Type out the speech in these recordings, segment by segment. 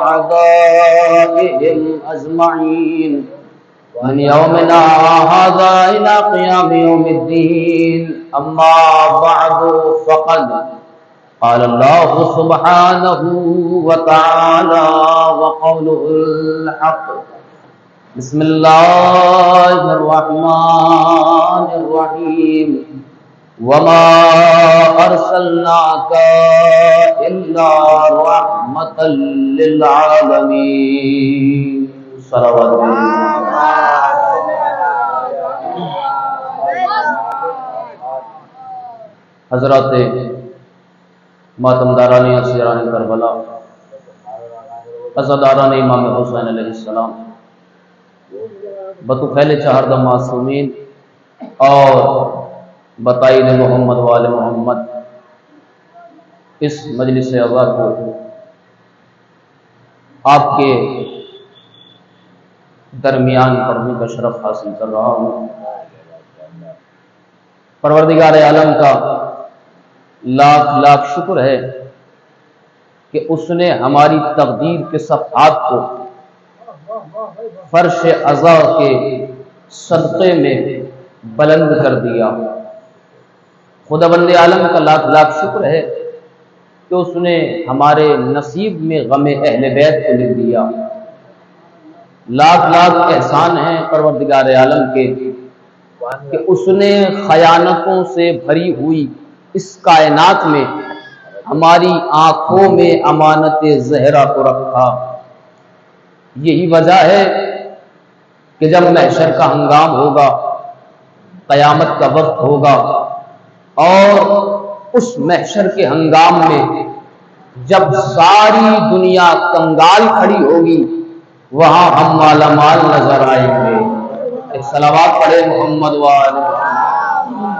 أعدائهم أجمعين ومن يومنا هذا إلى قيام يوم الدين أما بعد فقد قال الله سبحانه وتعالى وقوله الحق بسم الله الرحمن الرحيم وما أرسلناك إلا رحمة للعالمين صلوات حضرات ماتمداران اسیران کربلا، عزاداران امام حسین علیہ السلام، بطفیل چہردہ معصومین اور بطائل محمد وآل محمد، اس مجلس عزا کو آپ کے درمیان پڑھنے کا شرف حاصل کر رہا ہوں۔ پروردگار عالم کا لاکھ لاکھ شکر ہے کہ اس نے ہماری تقدیر کے صفحات کو فرش عزا کے صدقے میں بلند کر دیا۔ خدا بند عالم کا لاکھ لاکھ شکر ہے کہ اس نے ہمارے نصیب میں غم اہل بیت کو لکھ دیا۔ لاکھ لاکھ احسان ہیں پروردگار عالم کے کہ اس نے خیانتوں سے بھری ہوئی اس کائنات میں ہماری آنکھوں میں امانت زہرا کو رکھا۔ یہی وجہ ہے کہ جب محشر کا ہنگام ہوگا، قیامت کا وقت ہوگا، اور اس محشر کے ہنگام میں جب ساری دنیا کنگال کھڑی ہوگی، وہاں ہم مالا مال نظر آئیں گے۔ ایک صلوات پڑھے محمد وآل محمد۔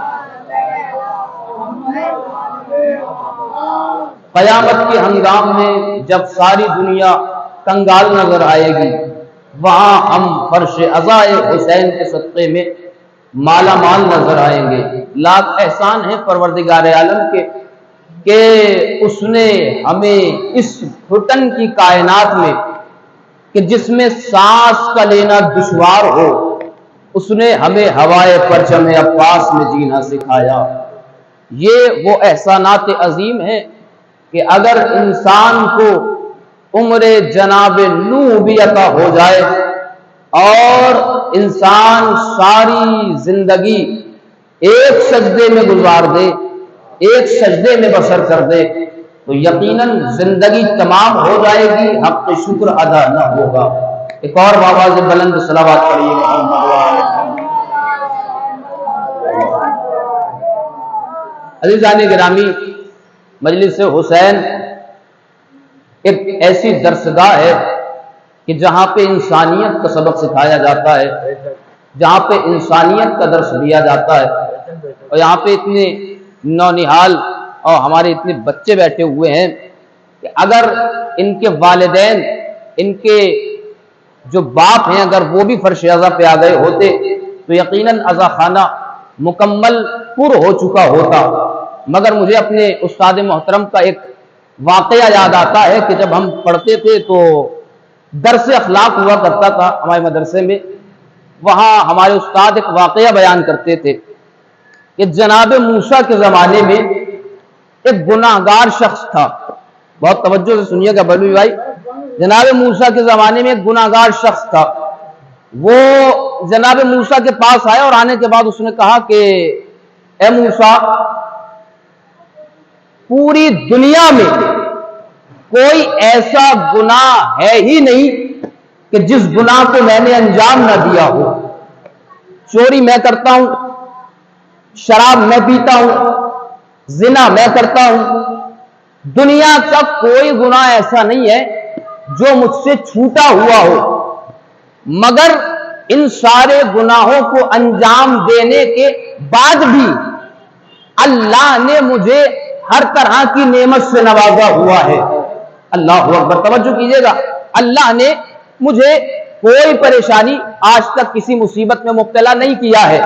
قیامت کے ہنگام میں جب ساری دنیا کنگال نظر آئے گی، وہاں ہم فرش عزائے حسین کے صدقے میں مالا مال نظر آئیں گے۔ لاکھ احسان ہے پروردگار عالم کے کہ اس نے ہمیں اس گھٹن کی کائنات میں کہ جس میں سانس کا لینا دشوار ہو، اس نے ہمیں ہوائے پرچم عباس میں جینا سکھایا۔ یہ وہ احسانات عظیم ہیں کہ اگر انسان کو عمر جناب نوح بھی عطا ہو جائے اور انسان ساری زندگی ایک سجدے میں گزار دے، ایک سجدے میں بسر کر دے، تو یقیناً زندگی تمام ہو جائے گی، حق شکر ادا نہ ہوگا۔ ایک اور آواز بلند صلوات پڑھیے محمد وآل محمد۔ عزیزان گرامی، مجلس حسین ایک ایسی درسگاہ ہے کہ جہاں پہ انسانیت کا سبق سکھایا جاتا ہے، جہاں پہ انسانیت کا درس دیا جاتا ہے، اور یہاں پہ اتنے نونہال اور ہمارے اتنے بچے بیٹھے ہوئے ہیں کہ اگر ان کے والدین، ان کے جو باپ ہیں، اگر وہ بھی فرش عزا پہ آ گئے ہوتے تو یقیناً عزا خانہ مکمل پر ہو چکا ہوتا۔ مگر مجھے اپنے استاد محترم کا ایک واقعہ یاد آتا ہے کہ جب ہم پڑھتے تھے تو درس اخلاق ہوا کرتا تھا ہمارے مدرسے میں، وہاں ہمارے استاد ایک واقعہ بیان کرتے تھے کہ جناب موسیٰ کے زمانے میں ایک گناہگار شخص تھا۔ بہت توجہ سے سنیے گا بلوی بھائی، جناب موسیٰ کے زمانے میں ایک گناہگار شخص تھا۔ وہ جناب موسیٰ کے پاس آیا اور آنے کے بعد اس نے کہا کہ اے موسیٰ، پوری دنیا میں کوئی ایسا گناہ ہے ہی نہیں کہ جس گناہ کو میں نے انجام نہ دیا ہو۔ چوری میں کرتا ہوں، شراب میں پیتا ہوں، زنا میں کرتا ہوں، دنیا کا کوئی گناہ ایسا نہیں ہے جو مجھ سے چھوٹا ہوا ہو، مگر ان سارے گناہوں کو انجام دینے کے بعد بھی اللہ نے مجھے ہر طرح کی نعمت سے نوازا ہوا ہے۔ اللہ اکبر، توجہ کیجئے گا، اللہ نے مجھے کوئی پریشانی آج تک کسی مصیبت میں مبتلا نہیں کیا ہے۔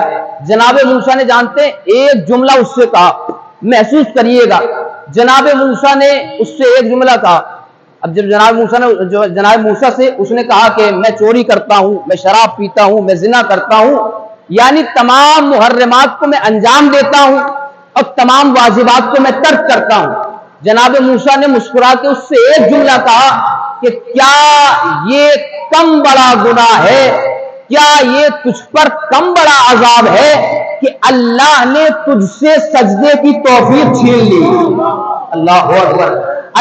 جناب موسیٰ نے جانتے ایک جملہ اس سے کہا، محسوس کریے گا، جناب موسیٰ نے اس سے ایک جملہ کہا، اب جب جناب موسیٰ سے اس نے کہا کہ میں چوری کرتا ہوں، میں شراب پیتا ہوں، میں زنا کرتا ہوں، یعنی تمام محرمات کو میں انجام دیتا ہوں اور تمام واجبات کو میں ترک کرتا ہوں، جناب موسیٰ نے مسکرا کے اس سے ایک جملہ کہا کہ کیا یہ کم بڑا گناہ ہے، کیا یہ تجھ پر کم بڑا عذاب ہے کہ اللہ نے تجھ سے سجدے کی توفیق چھین لی؟ اللہ اکبر،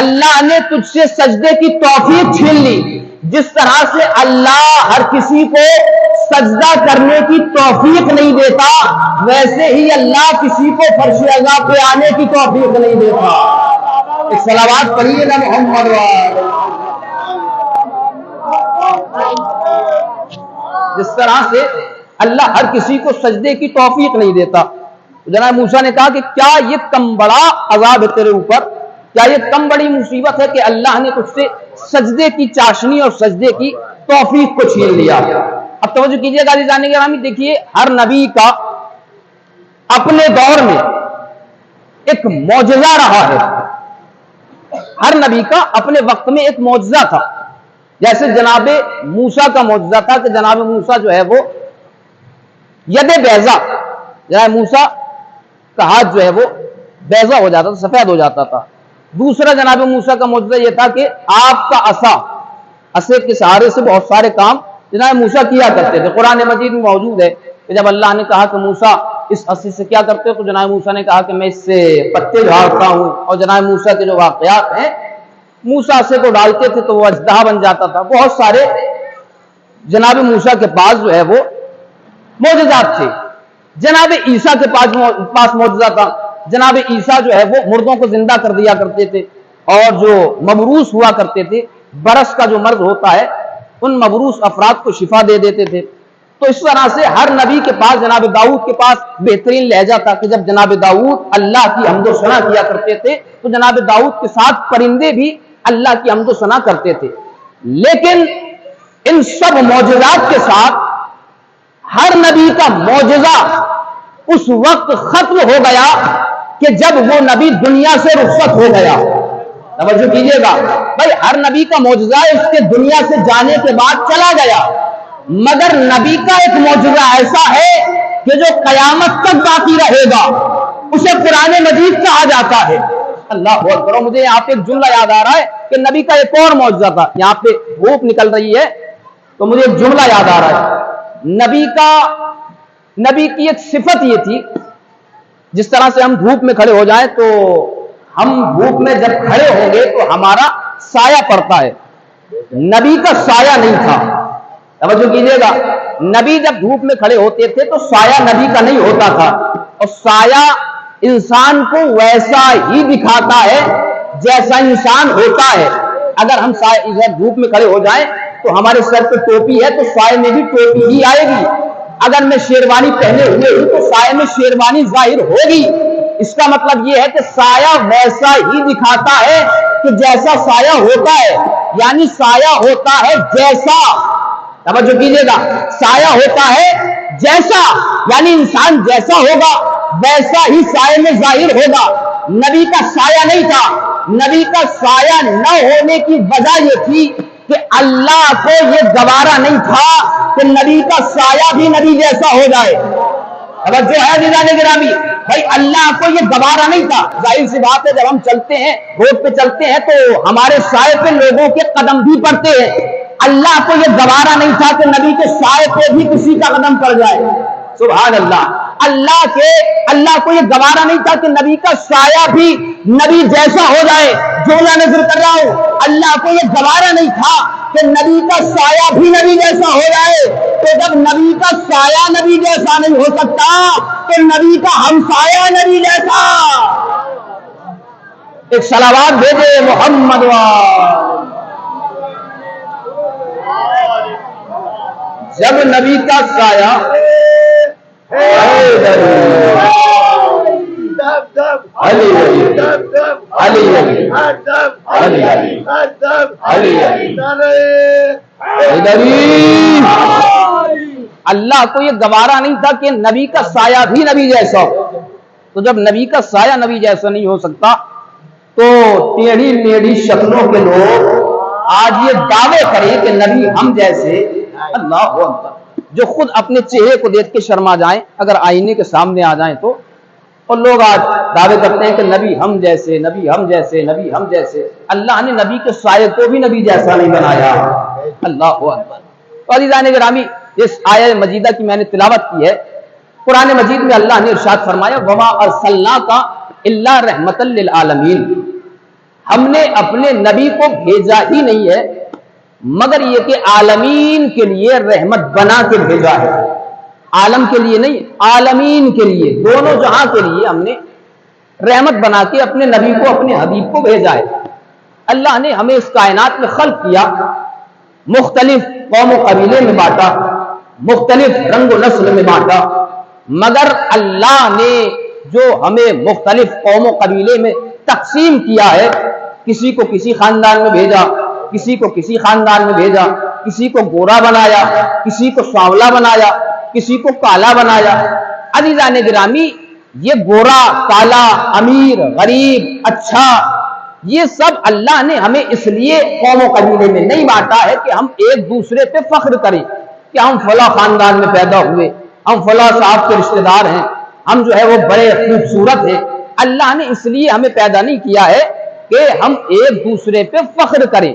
اللہ نے تجھ سے سجدے کی توفیق چھین لی۔ جس طرح سے اللہ ہر کسی کو سجدہ کرنے کی توفیق نہیں دیتا، ویسے ہی اللہ کسی کو فرش اعلیٰ پہ آنے کی توفیق نہیں دیتا۔ ایک صلوات پڑھیے نا محمد وآلہ۔ جس طرح سے اللہ ہر کسی کو سجدے کی توفیق نہیں دیتا، جناب موسیٰ نے کہا کہ کیا یہ کم بڑا عذاب ہے تیرے اوپر، کیا یہ کم بڑی مصیبت ہے کہ اللہ نے تجھ سے سجدے کی چاشنی اور سجدے کی توفیق کو چھین لیا؟ اب توجہ کیجیے گا عزیزان گرامی، دیکھیے ہر نبی کا اپنے دور میں ایک معجزہ رہا ہے، ہر نبی کا اپنے وقت میں ایک معجزہ تھا۔ جیسے جناب موسیٰ کا معجزہ تھا کہ جناب موسیٰ جو ہے وہ ید بیضا، جناب موسیٰ کا ہاتھ جو ہے وہ بیضا ہو جاتا تھا، سفید ہو جاتا تھا۔ دوسرا جناب موسیٰ کا معجزہ یہ تھا کہ آپ کا عصا کے سہارے سے بہت سارے کام جناب موسیٰ کیا کرتے تھے۔ قرآن مجید میں موجود ہے کہ جب اللہ نے کہا کہ موسیٰ اس عصا سے کیا کرتے ہو، تو جناب موسیٰ نے کہا کہ میں اس سے پتے جھاڑتا ہوں، اور جناب موسیٰ کے جو واقعات ہیں، موسیٰ عصا کو ڈالتے تھے تو وہ اژدہا بن جاتا تھا۔ بہت سارے جناب موسیٰ کے پاس جو ہے وہ معجزات تھے۔ جناب عیسیٰ کے پاس معجزہ تھا، جناب عیسیٰ جو ہے وہ مردوں کو زندہ کر دیا کرتے تھے، اور جو مبروس ہوا کرتے تھے، برس کا جو مرض ہوتا ہے، ان مبروس افراد کو شفا دے دیتے تھے۔ تو اس طرح سے ہر نبی کے پاس، جناب داؤد کے پاس بہترین لہجہ تھا کہ جب جناب داؤد اللہ کی حمد و ثنا کیا کرتے تھے تو جناب داؤد کے ساتھ پرندے بھی اللہ کی حمد و ثنا کرتے تھے۔ لیکن ان سب معجزات کے ساتھ ہر نبی کا معجزہ اس وقت ختم ہو گیا کہ جب وہ نبی دنیا سے رخصت ہو گیا۔ توجہ کیجیے گا بھائی، ہر نبی کا معجزہ اس کے دنیا سے جانے کے بعد چلا گیا، مگر نبی کا ایک معجزہ ایسا ہے کہ جو قیامت تک باقی رہے گا، اسے قرآن مجید کہا جاتا ہے۔ اللہ اکبر، مجھے یہاں پہ ایک جملہ یاد آ رہا ہے کہ نبی کا ایک اور معجزہ تھا۔ یہاں پہ دھوپ نکل رہی ہے تو مجھے ایک جملہ یاد آ رہا ہے۔ نبی کی ایک صفت یہ تھی، جس طرح سے ہم دھوپ میں کھڑے ہو جائیں تو ہم دھوپ میں جب کھڑے ہوں گے تو ہمارا سایہ پڑتا ہے، نبی کا سایہ نہیں تھا۔ توجہ کیجیے گا، نبی جب دھوپ میں کھڑے ہوتے تھے تو سایہ نبی کا نہیں ہوتا تھا، اور سایہ انسان کو ویسا ہی دکھاتا ہے جیسا انسان ہوتا ہے۔ اگر ہم دھوپ میں کھڑے ہو جائیں تو ہمارے سر پہ ٹوپی ہے تو سائے میں بھی ٹوپی ہی آئے گی، اگر میں شیروانی پہنے ہوئے ہوں تو سائے میں شیروانی ظاہر ہوگی۔ اس کا مطلب یہ ہے کہ سایہ ویسا ہی دکھاتا ہے کہ جیسا سایہ ہوتا ہے، یعنی سایہ ہوتا ہے جیسا۔ توجہ کیجیے گا، سایہ ہوتا ہے جیسا، یعنی انسان جیسا ہوگا ویسا ہی سائے میں ظاہر ہوگا۔ نبی کا سایہ نہیں تھا، نبی کا سایہ نہ ہونے کی وجہ یہ تھی کہ اللہ کو یہ گوارا نہیں تھا کہ نبی کا سایہ بھی نبی جیسا ہو جائے۔ توجہ ہے عزیزان گرامی، بھائی اللہ کو یہ گوارا نہیں تھا۔ ظاہر سی بات ہے، جب ہم چلتے ہیں، روڈ پہ چلتے ہیں تو ہمارے سائے پہ لوگوں کے قدم بھی پڑتے ہیں۔ اللہ کو یہ گوارا نہیں تھا کہ نبی کے سائے پہ بھی کسی کا قدم پڑ جائے۔ سبحان اللہ، اللہ کو یہ گوارا نہیں تھا کہ نبی کا سایہ بھی نبی جیسا ہو جائے۔ جو میں نظر کر رہا ہوں، اللہ کو یہ گوارا نہیں تھا کہ نبی کا سایہ بھی نبی جیسا ہو جائے۔ تو جب نبی کا سایہ نبی جیسا نہیں ہو سکتا تو نبی کا ہمسایہ نبی جیسا۔ ایک صلوات بھیجے محمد جب نبی کا سایہ اللہ کو یہ گوارا نہیں تھا کہ نبی کا سایہ بھی نبی جیسا ہو۔ تو جب نبی کا سایہ نبی جیسا نہیں ہو سکتا تو ٹیڑھی میڑھی شکلوں کے لوگ آج یہ دعوے کرے کہ نبی ہم جیسے، اللہ اکبر، جو خود اپنے چہرے کو دیکھ کے شرما جائیں اگر آئینے کے سامنے آ جائیں تو، اور لوگ آج دعوے کرتے ہیں کہ نبی ہم جیسے، نبی ہم جیسے، نبی ہم جیسے۔ اللہ نے نبی کے سائے کو بھی نبی جیسا نہیں بنایا، اللہ اکبر۔ تو عزیزان گرامی، اس آیہ مجیدہ کی میں نے تلاوت کی ہے۔ قرآن مجید میں اللہ نے ارشاد فرمایا وما ارسلناک الا رحمۃ للعالمین، ہم نے اپنے نبی کو بھیجا ہی نہیں ہے مگر یہ کہ عالمین کے لیے رحمت بنا کے بھیجا ہے۔ عالم کے لیے نہیں، عالمین کے لیے، دونوں جہاں کے لیے ہم نے رحمت بنا کے اپنے نبی کو، اپنے حبیب کو بھیجا ہے۔ اللہ نے ہمیں اس کائنات میں خلق کیا، مختلف قوم و قبیلے میں بانٹا، مختلف رنگ و نسل میں بانٹا، مگر اللہ نے جو ہمیں مختلف قوم و قبیلے میں تقسیم کیا ہے، کسی کو کسی خاندان میں بھیجا، کسی کو کسی خاندان میں بھیجا، کسی کو گورا بنایا، کسی کو سانولا بنایا، کسی کو کالا بنایا۔ عزیزان گرامی، یہ گورا، کالا، امیر، غریب، اچھا، یہ سب اللہ نے ہمیں اس لیے قوم و قبیلے میں نہیں بانٹا ہے کہ ہم ایک دوسرے پہ فخر کریں کہ ہم فلاں خاندان میں پیدا ہوئے، ہم فلاں صاحب کے رشتہ دار ہیں، ہم جو ہے وہ بڑے خوبصورت ہیں۔ اللہ نے اس لیے ہمیں پیدا نہیں کیا ہے کہ ہم ایک دوسرے پہ فخر کریں،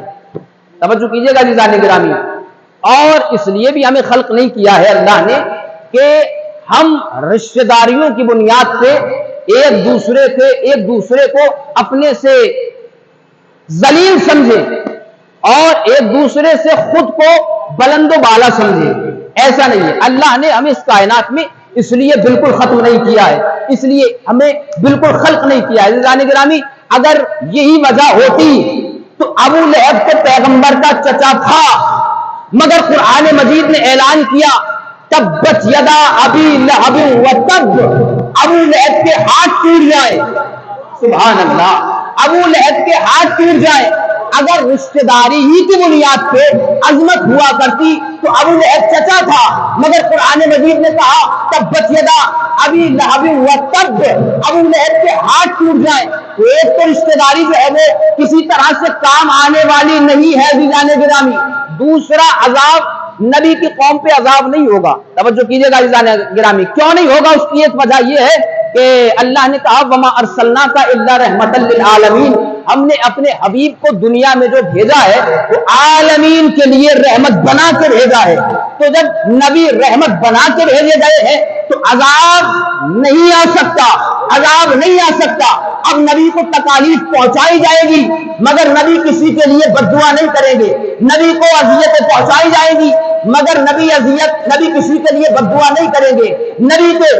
توجہ کیجئے گا عزیزان گرامی۔ اور اس لیے بھی ہمیں خلق نہیں کیا ہے اللہ نے کہ ہم رشتہ داریوں کی بنیاد پہ ایک دوسرے کو اپنے سے ذلیل سمجھیں اور ایک دوسرے سے خود کو بلند و بالا سمجھیں، ایسا نہیں ہے۔ اللہ نے ہمیں اس کائنات میں اس لیے بالکل ختم نہیں کیا ہے، اس لیے ہمیں بالکل خلق نہیں کیا ہے۔ عزیزان گرامی، اگر یہی وجہ ہوتی تو ابو لہب کے پیغمبر کا چچا تھا، مگر قرآن مجید نے اعلان کیا تبت یدا ابی لہب وتب، ابو لہب کے ہاتھ ٹوٹ جائے، سبحان اللہ، ابو لہب کے ہاتھ ٹوٹ جائے۔ اگر رشتہ داری ہی کی بنیاد پہ عظمت ہوا کرتی تو ابو لہب چچا تھا، مگر قرآن مجید نے کہا تبت یدا ابی لہب وتب، ابو لہب کے ہاتھ ٹوٹ جائیں۔ تو ایک تو رشتہ داری جو ہے وہ کسی طرح سے کام آنے والی نہیں ہے عزیزان گرامی، دوسرا عذاب نبی کی قوم پہ عذاب نہیں ہوگا۔ توجہ کیجئے گا عزیزان گرامی، کیوں نہیں ہوگا؟ اس کی ایک وجہ یہ ہے کہ اللہ نے کہا وما ارسلناک الا رحمۃ للعالمین، ہم نے اپنے حبیب کو دنیا میں جو بھیجا ہے وہ عالمین کے لیے رحمت بنا کے بھیجا ہے۔ تو جب نبی رحمت بنا کے بھیجے گئے ہیں تو عذاب نہیں آ سکتا، عذاب نہیں آ سکتا۔ اب نبی کو تکالیف پہنچائی جائے گی مگر نبی کسی کے لیے بد دعا نہیں کریں گے، نبی کو اذیتیں پہنچائی جائے گی مگر نبی کسی کے لیے بد دعا نہیں کریں گے، نبی کے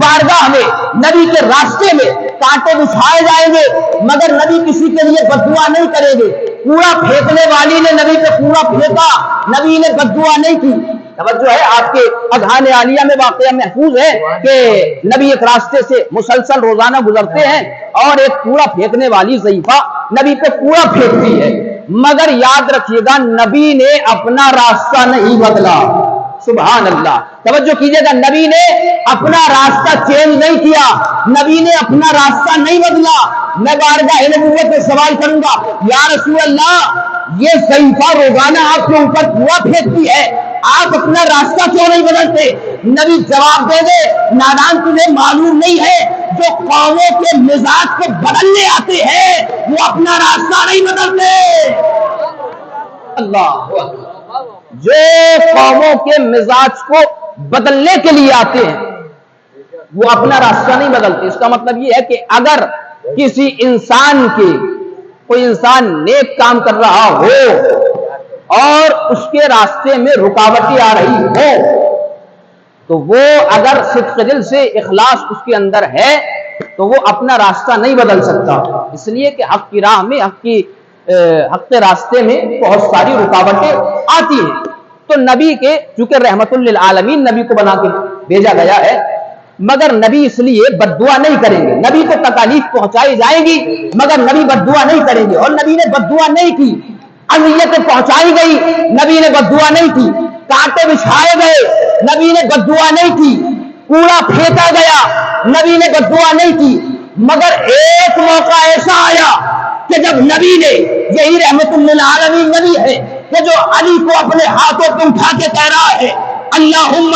بارگاہ میں، نبی کے راستے میں کانٹے بچھائے جائیں گے مگر نبی کسی کے لیے بد دعا نہیں کریں گے۔ کوڑا پھینکنے والی نے نبی پہ کوڑا پھینکا، نبی نے بد دعا نہیں کی۔ توجہ ہے، آپ کے اذہان عالیہ میں واقعہ محفوظ ہے کہ نبی ایک راستے سے مسلسل روزانہ گزرتے ہیں اور ایک کوڑا پھینکنے والی ضعیفہ نبی پہ کوڑا پھینکتی ہے، مگر یاد رکھیے گا نبی نے اپنا راستہ نہیں بدلا، سبحان اللہ۔ توجہ کیجئے گا، نبی نے اپنا راستہ چینج نہیں کیا، نبی نے اپنا راستہ نہیں بدلا۔ میں بارگاہ نبوت میں سوال کروں گا، یا رسول اللہ، یہ ضعیفہ روزانہ آپ کے اوپر کوڑا پھینکتی ہے، آپ اپنا راستہ کیوں نہیں بدلتے؟ نبی جواب دے دے، نادان تمہیں معلوم نہیں ہے جو قوموں کے مزاج کو بدلنے آتے ہیں وہ اپنا راستہ نہیں بدلتے۔ اللہ جو قوموں کے مزاج کو بدلنے کے لیے آتے ہیں وہ اپنا راستہ نہیں بدلتے۔ اس کا مطلب یہ ہے کہ اگر کسی انسان کے کوئی انسان نیک کام کر رہا ہو اور اس کے راستے میں رکاوٹیں آ رہی ہو تو وہ اگر صدق دل سے اخلاص اس کے اندر ہے تو وہ اپنا راستہ نہیں بدل سکتا، اس لیے کہ حق کی راہ میں، حق کے راستے میں بہت ساری رکاوٹیں آتی ہیں۔ تو نبی کے چونکہ رحمت للعالمین نبی کو بنا کے بھیجا گیا ہے، مگر نبی اس لیے بد دعا نہیں کریں گے۔ نبی کو تکالیف پہنچائی جائیں گی مگر نبی بد دعا نہیں کریں گے، اور نبی نے بد دعا نہیں کی۔ اذیتیں پہنچائی گئی، نبی نے بد دعا نہیں کی۔ کانٹے بچھائے گئے، نبی نے بد دعا نہیں کی۔ کوڑا پھینکا گیا، نبی نے بد دعا نہیں کی۔ مگر ایک موقع ایسا آیا کہ جب نبی نے, یہی رحمت للعالمین نبی ہے کہ جو علی کو اپنے ہاتھوں پہ اٹھا کے کہہ رہا ہے اللہم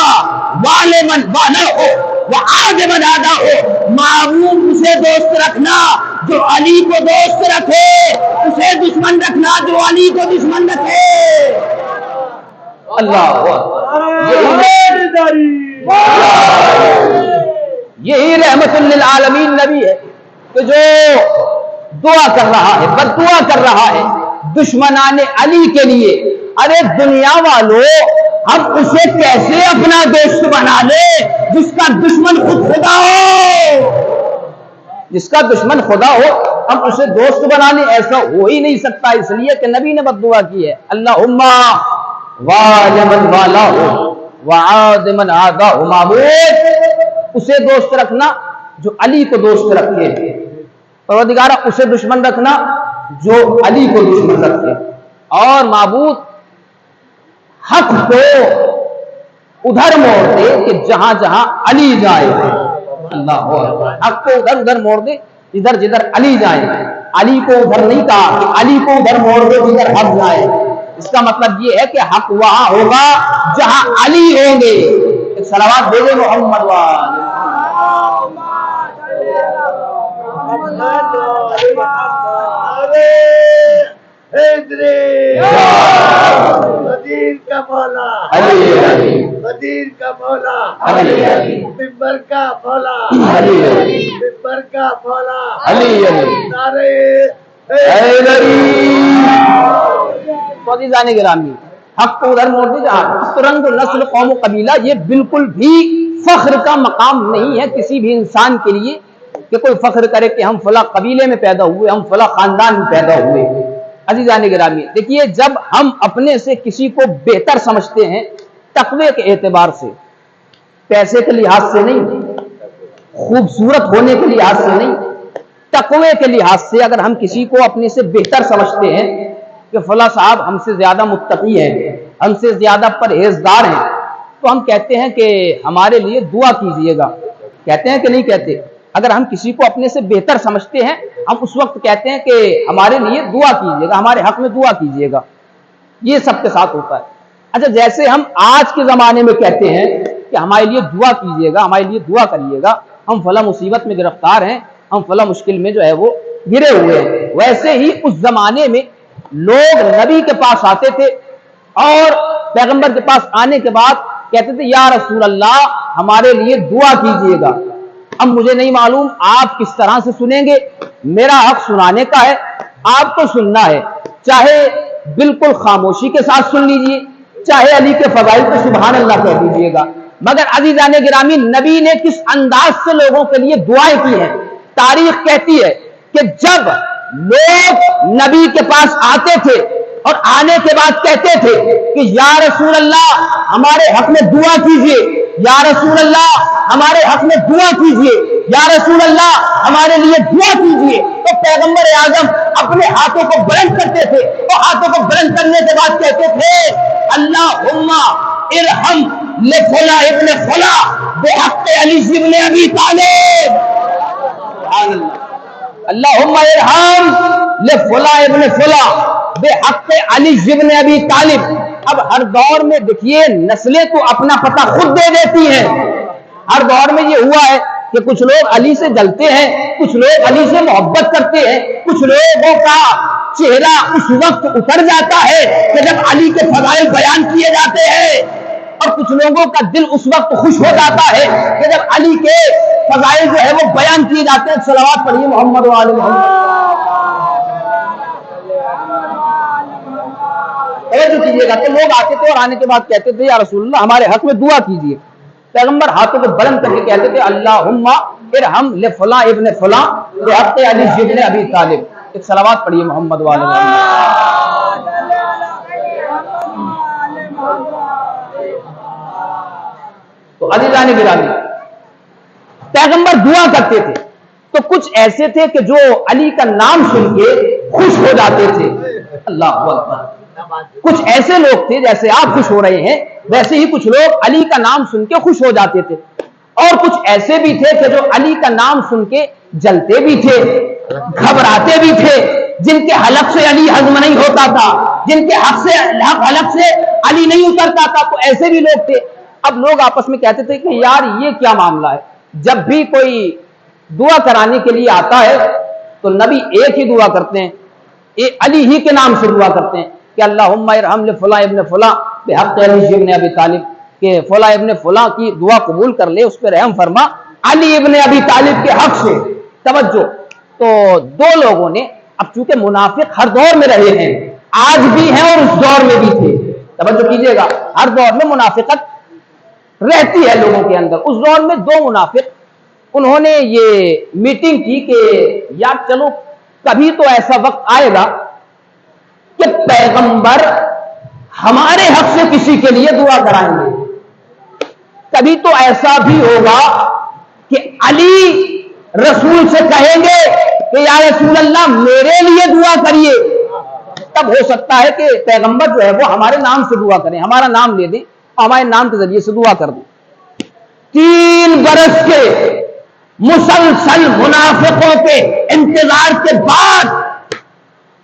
والے من والا ہو وعاد من آدھا ہو, معمول اسے دوست رکھنا جو علی کو دوست رکھے, اسے دشمن رکھنا جو علی کو دشمن رکھے. اللہ یہی رحمت للعالمین نبی ہے کہ جو دعا کر رہا ہے, بد دعا کر رہا ہے دشمنان علی کے لیے. ارے دنیا والوں, ہم اسے کیسے اپنا دوست بنا لے جس کا دشمن خود خدا ہو, جس کا دشمن خدا ہو ہم اسے دوست بنا لیں؟ ایسا ہو ہی نہیں سکتا. اس لیے کہ نبی نے بد دعا کی ہے, اللہم وال من والا ہو وعاد من آدھا ہو, معبود اسے دوست رکھنا جو علی کو دوست رکھے, پروردگارہ اسے دشمن رکھنا جو علی کو دشمن رکھے. اور معبود حق کو ادھر موڑ دے کہ جہاں جہاں علی جائے. اللہ حق کو ادھر ادھر موڑ دے جدھر جدھر علی جائے. علی کو ادھر نہیں کہا کہ علی کو ادھر موڑ دے جدھر حق جائے. اس کا مطلب یہ ہے کہ حق وہاں ہوگا جہاں علی ہوں گے. ایک صلوات دے دے محمد والے. مدین کا مولا مدین کا مولا ممبر کا مولا ممبر کا مولا نعرے عزیزان گرامی, حق کو ادھر موڑ دی جہاں رنگ نسل قوم و قبیلہ یہ بالکل بھی فخر کا مقام نہیں ہے کسی بھی انسان کے لیے کہ کوئی فخر کرے کہ ہم فلاں قبیلے میں پیدا ہوئے, ہم فلاں خاندان میں پیدا ہوئے. عزیزان گرامی دیکھیے, جب ہم اپنے سے کسی کو بہتر سمجھتے ہیں تقوی کے اعتبار سے, پیسے کے لحاظ سے نہیں, خوبصورت ہونے کے لحاظ سے نہیں, تقوی کے لحاظ سے اگر ہم کسی کو اپنے سے بہتر سمجھتے ہیں کہ فلاں صاحب ہم سے زیادہ متقی ہیں, ہم سے زیادہ پرہیزگار ہیں, تو ہم کہتے ہیں کہ ہمارے لیے دعا کیجئے گا. کہتے ہیں کہ نہیں کہتے؟ اگر ہم کسی کو اپنے سے بہتر سمجھتے ہیں ہم اس وقت کہتے ہیں کہ ہمارے لیے دعا کیجئے گا, ہمارے حق میں دعا کیجئے گا. یہ سب کے ساتھ ہوتا ہے. اچھا, جیسے ہم آج کے زمانے میں کہتے ہیں کہ ہمارے لیے دعا کیجئے گا, ہمارے لیے دعا کریے گا, ہم فلاں مصیبت میں گرفتار ہیں, ہم فلاں مشکل میں جو ہے وہ گرے ہوئے ہیں, ویسے ہی اس زمانے میں لوگ نبی کے پاس آتے تھے اور پیغمبر کے پاس آنے کے بعد کہتے تھے یا رسول اللہ ہمارے لیے دعا کیجئے گا. اب مجھے نہیں معلوم آپ کس طرح سے سنیں گے, میرا حق سنانے کا ہے, آپ کو سننا ہے, چاہے بالکل خاموشی کے ساتھ سن لیجئے, چاہے علی کے فضائل کو سبحان اللہ کہہ دیجئے گا. مگر عزیزان گرامی نبی نے کس انداز سے لوگوں کے لیے دعائیں کی ہیں. تاریخ کہتی ہے کہ جب لوگ نبی کے پاس آتے تھے اور آنے کے بعد کہتے تھے کہ یا رسول اللہ ہمارے حق میں دعا کیجئے, یا رسول اللہ ہمارے حق میں دعا کیجئے, یا رسول اللہ ہمارے لیے دعا کیجئے, تو پیغمبر اعظم اپنے ہاتھوں کو بلند کرتے تھے. تو ہاتھوں کو بلند کرنے کے بعد کہتے تھے اللہم ارحم لفلا ابن فلا بحق علی ابن ابی طالب. سبحان اللہ. اللہم ارحم لفلا ابن فلا بحق علی ابن ابی طالب. اب ہر دور میں دیکھیے نسلیں تو اپنا پتہ خود دے دیتی ہیں. ہر دور میں یہ ہوا ہے کہ کچھ لوگ علی سے جلتے ہیں, کچھ لوگ علی سے محبت کرتے ہیں, کچھ لوگوں کا چہرہ اس وقت اتر جاتا ہے کہ جب علی کے فضائل بیان کیے جاتے ہیں, اور کچھ لوگوں کا دل اس وقت خوش ہو جاتا ہے کہ جب علی کے فضائل جو ہے وہ بیان کیے جاتے ہیں. صلوات پڑھیے محمد وآل محمد. کیجیے گا. تو لوگ آتے تھے اور آنے کے بعد کہتے تھے یا رسول اللہ ہمارے حق میں دعا کیجیے. پیغمبر ہاتھوں کو بلند کر کے کہتے تھے اللہم ارحم لفلاں ابن فلاں بحق علی ابن ابی طالب. ایک صلوات پڑھیے محمد والے محمد. تو عزیزان گرامی پیغمبر دعا کرتے تھے تو کچھ ایسے تھے کہ جو علی کا نام سن کے خوش ہو جاتے تھے. اللہ اکبر. کچھ ایسے لوگ تھے جیسے آپ خوش ہو رہے ہیں ویسے ہی کچھ لوگ علی کا نام سن کے خوش ہو جاتے تھے, اور کچھ ایسے بھی تھے کہ جو علی کا نام سن کے جلتے بھی تھے, گھبراتے بھی تھے, جن کے حلق سے علی ہضم نہیں ہوتا تھا، جن کے حلق سے علی نہیں اترتا تھا، تو ایسے بھی لوگ تھے۔ اب لوگ آپس میں کہتے تھے کہ یار یہ کیا معاملہ ہے، جب بھی کوئی دعا کرانے کے لیے آتا ہے تو نبی ایک ہی دعا کرتے ہیں، علی ہی کے نام سے دعا کرتے ہیں کہ اللہم ارحم لفلاں ابن فلاں بحق علی ابن ابی طالب، کہ فلاں ابن فلاں کی دعا قبول کر لے، اس پہ رحم فرما علی ابن ابی طالب کے حق سے۔ توجہ، تو دو لوگوں نے، اب چونکہ منافق ہر دور میں رہے ہیں، آج بھی ہیں اور اس دور میں بھی تھے، توجہ کیجئے گا، ہر دور میں منافقت رہتی ہے لوگوں کے اندر۔ اس دور میں دو منافق انہوں نے یہ میٹنگ کی کہ یار چلو کبھی تو ایسا وقت آئے گا کہ پیغمبر ہمارے حق سے کسی کے لیے دعا کرائیں گے، کبھی تو ایسا بھی ہوگا کہ علی رسول سے کہیں گے کہ یا رسول اللہ میرے لیے دعا کریے، تب ہو سکتا ہے کہ پیغمبر جو ہے وہ ہمارے نام سے دعا کریں، ہمارا نام لے دیں، ہمارے نام کے ذریعے سے دعا کر دیں۔ 3 برس کے مسلسل منافقوں کے انتظار کے بعد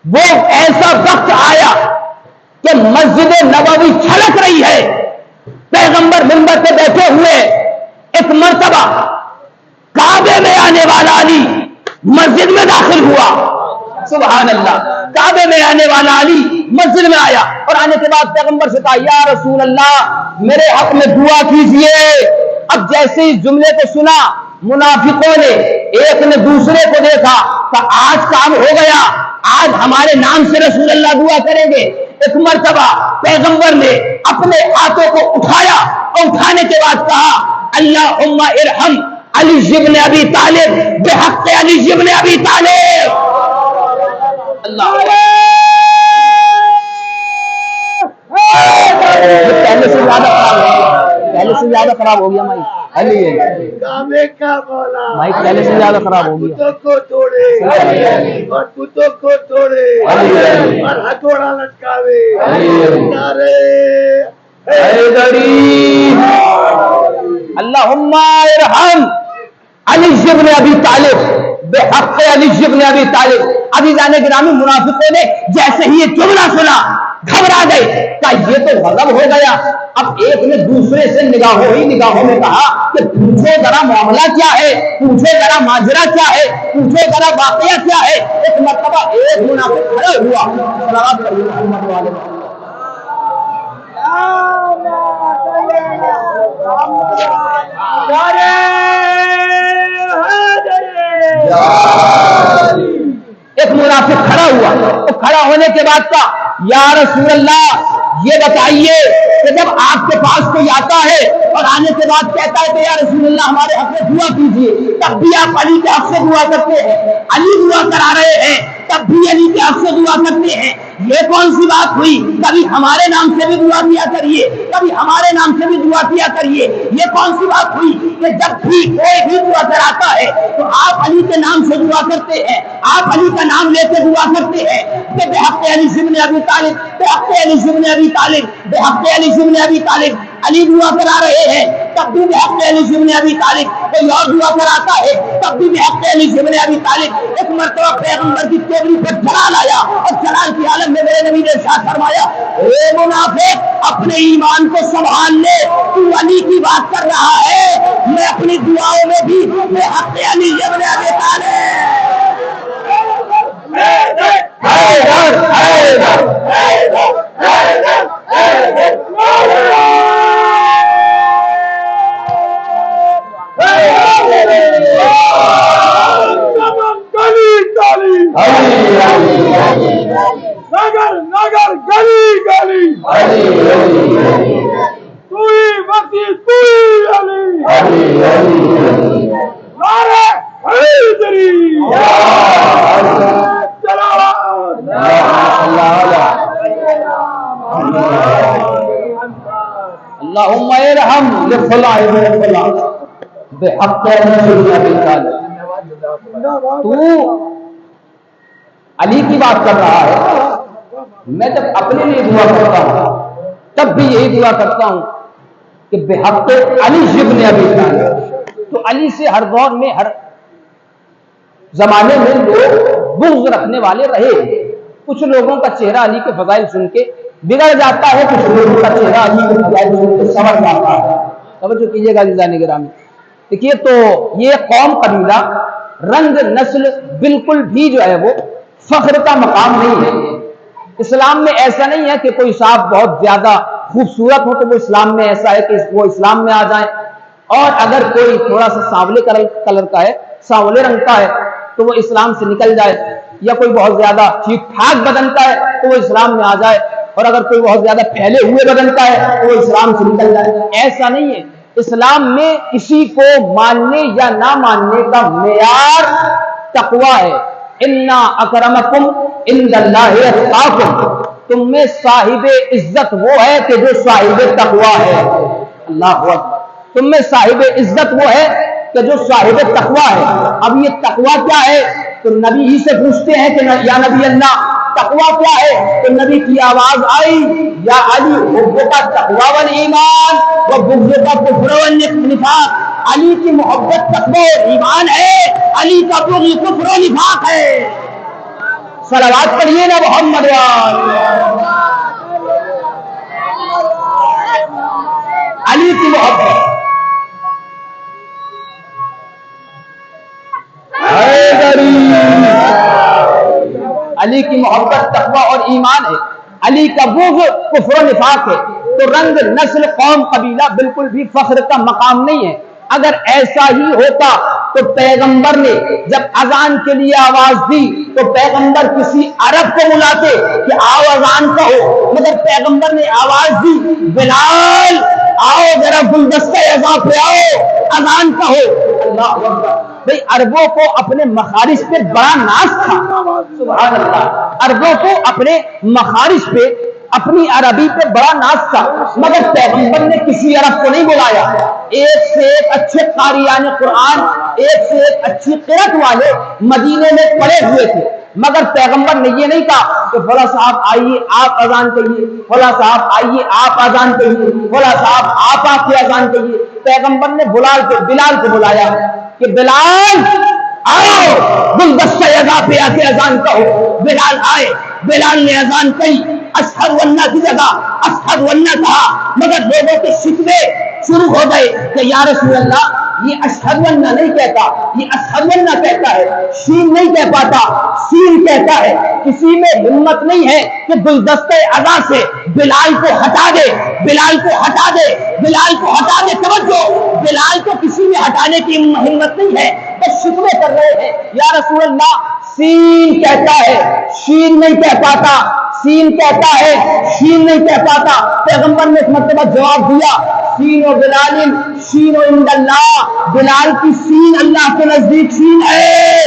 وہ ایسا وقت آیا کہ مسجد نبوی چھلک رہی ہے، پیغمبر منبر پہ بیٹھے ہوئے، ایک مرتبہ کعبے میں آنے والا علی مسجد میں داخل ہوا، سبحان اللہ، کعبے میں آنے والا علی مسجد میں آیا اور آنے کے بعد پیغمبر سے کہا یا رسول اللہ میرے حق میں دعا کیجئے۔ اب جیسے ہی جملے کو سنا منافقوں نے ایک نے دوسرے کو دیکھا کہ آج کام ہو گیا، آج ہمارے نام سے رسول اللہ دعا کریں گے۔ ایک مرتبہ پیغمبر نے اپنے ہاتھوں کو اٹھایا اور اٹھانے کے بعد کہا اللہم ارحم علی ابن ابی طالب بحق علی ابن ابی طالب۔ اللہ پہلے سے زیادہ خراب ہو گیا، پہلے سے زیادہ خراب ہو گیا مائک علی، کعبے کا مولا مائک پہلے سے زیادہ خراب ہو گیا۔ بتوں کو توڑے اور بتوں کو توڑے اور ہتھوڑا لٹکاوے، نعرے حیدری، اللہم ارحم علی ابن ابی طالب بحق علی ابن ابی طالب۔ عزیزان گرامی، منافقوں نے جیسے ہی یہ جملہ سنا گھبرا گئے، کہا یہ تو غضب ہو گیا۔ اب ایک نے دوسرے سے نگاہوں میں کہا کہ پوچھو ذرا معاملہ کیا ہے، پوچھو ذرا ماجرا کیا ہے، پوچھو ذرا واقعہ کیا ہے۔ ایک مرتبہ ایک منافق کھڑا ہوا، صلوات پڑھیے محمد والے محمد۔ ایک منافق کھڑا ہوا، تو کھڑا ہونے کے بعد کہا یا رسول اللہ یہ بتائیے کہ جب آپ کے پاس کوئی آتا ہے اور آنے کے بعد کہتا ہے کہ یا رسول اللہ ہمارے حق میں دعا کیجیے، تب بھی آپ علی کے حق سے دعا کرتے ہیں، علی دعا کرا رہے ہیں تب بھی علی کے حق سے دعا کرتے ہیں، یہ کون سی بات ہوئی؟ کبھی ہمارے نام سے بھی دعا کیا کریے، کبھی ہمارے نام سے بھی دعا کیا کریے، یہ کون سی بات ہوئی کہ جب بھی کوئی بھی دعا کراتا ہے تو آپ علی کے نام سے دعا کرتے ہیں، آپ علی کا نام لے کے دعا کرتے ہیں کہ بحق علی ابن ابی طالب، بحق علی ابن ابی طالب، بحق علی ابن ابی طالب۔ علی دعا کرا رہے ہیں تب بھی بحق علی ابن ابی طالب، کوئی اور دعا کراتا ہے تب بھی بحق علی ابن ابی طالب۔ ایک مرتبہ پیغمبر کی ٹیبری پر جلال آیا اور جلال کی عالم میں میرے نبی نے ارشاد فرمایا اے منافق اپنے ایمان کو سنبھال لے، تو علی کی بات کر رہا ہے، میں اپنی دعاؤں میں بھی بحق علی ابن ابی طالب۔ نگر نگر گلی گلی توئی وقتی توئی علی نعرہ حیدری اللہم ارحم لفلاں ابن فلاں بحق علی ابن ابی طالب۔ تو علی کی بات کر رہا ہے، میں جب اپنے لیے دعا کرتا ہوں تب بھی یہی دعا کرتا ہوں کہ بحق علی ابن ابی طالب۔ تو علی سے ہر دور میں ہر زمانے میں لوگ بغض رکھنے والے رہے۔ کچھ لوگوں کا چہرہ علی کے فضائل سن کے بگڑ جاتا ہے، کچھ لوگوں کا چہرہ علی کے فضائل سن کے سنور جاتا ہے۔ توجہ کیجیے گا عزیزان گرامی، دیکھیے تو یہ قوم قبیلہ رنگ نسل بالکل بھی جو ہے وہ فخر کا مقام نہیں ہے۔ اسلام میں ایسا نہیں ہے کہ کوئی صاحب بہت زیادہ خوبصورت ہو تو وہ اسلام میں ایسا ہے کہ وہ اسلام میں آ جائیں، اور اگر کوئی تھوڑا سا سانولے کلر کا ہے، سانولے رنگ کا ہے تو وہ اسلام سے نکل جائے، یا کوئی بہت زیادہ ٹھیک ٹھاک بدن کا ہے تو وہ اسلام میں آ جائے، اور اگر کوئی بہت زیادہ پھیلے ہوئے بدن کا ہے تو وہ اسلام سے نکل جائے۔ ایسا نہیں ہے۔ اسلام میں کسی کو ماننے یا نہ ماننے کا معیار تقویٰ ہے۔ اِنَّ اَكْرَمَكُمْ عِندَ اللَّهِ أَتْقَاكُمْ، تم میں صاحب عزت وہ ہے کہ جو صاحب تقویٰ ہے۔ اللہ اکبر، تم میں صاحب عزت وہ ہے کہ جو صاحب تقویٰ ہے۔ اب یہ تقویٰ کیا ہے تو نبی ہی سے پوچھتے ہیں کہ یا نبی اللہ تقویٰ کیا ہے، تو نبی کی آواز آئی یا علی حبک تقویٰ والایمان و بغضک کفر والنفاق، علی کی محبت تقویٰ اور ایمان ہے، علی کا بغض کفر و نفاق ہے۔ صلوات پڑھیے نا محمد علی کی محبت۔ علی کی محبت تقویٰ اور ایمان ہے، علی کا بغض کفر و نفاق ہے۔ تو رنگ نسل قوم قبیلہ بالکل بھی فخر کا مقام نہیں ہے۔ اگر ایسا ہی ہوتا تو پیغمبر نے جب اذان کے لیے آواز دی تو پیغمبر کسی عرب کو بلاتے کہ آؤ اذان کہو، مگر پیغمبر نے آواز دی بلال آؤ ذرا گلدستہ اذان پہ آؤ اذان کہو۔ اللہ اکبر، بھئی عربوں کو اپنے مخارج پہ بڑا ناز تھا، سبحان اللہ، عربوں کو اپنے مخارج پہ اپنی عربی پہ بڑا ناز تھا، مگر پیغمبر نے کسی عرب کو نہیں بلایا۔ ایک سے ایک اچھے قاریان قرآن، ایک سے ایک اچھی قرأت والے مدینے میں پڑے ہوئے تھے، مگر پیغمبر نے یہ نہیں کہا کہ فلاں صاحب آئیے آپ اذان کہیے، فلاں صاحب آئیے آپ اذان کہیے، فلاں صاحب آپ آ کے اذان کہیے۔ پیغمبر نے بلال کو بلایا کہ بلال آؤ گلدستہ اذان پہ آ کے اذان کہو۔ بلال آئے، بلال نے اذان کہی، اشہد اللہ کی جگہ اشہد اللہ کہا، مگر لوگوں کے شکوے شروع ہو گئے کہ یا رسول اللہ یہ اشہد اللہ نہیں کہتا، یہ اشہد اللہ کہتا ہے، شین نہیں کہہ پاتا، سین کہتا ہے۔ کسی میں ہمت نہیں ہے کہ گلدستہ اذان سے بلال کو ہٹا دے، بلال کو ہٹا دے، بلال کو ہٹا دے۔ توجہ، بلال کو کسی میں ہٹانے کی ہمت نہیں ہے، بس شکوے کر رہے ہیں یا رسول اللہ سین کہتا ہے، شین نہیں کہہ پاتا، سین کہتا ہے، شین نہیں کہہ پاتا۔ پیغمبر نے ایک مرتبہ جواب دیا سین و بلال شین و عند اللہ، بلال کی سین اللہ کے نزدیک سین ہے۔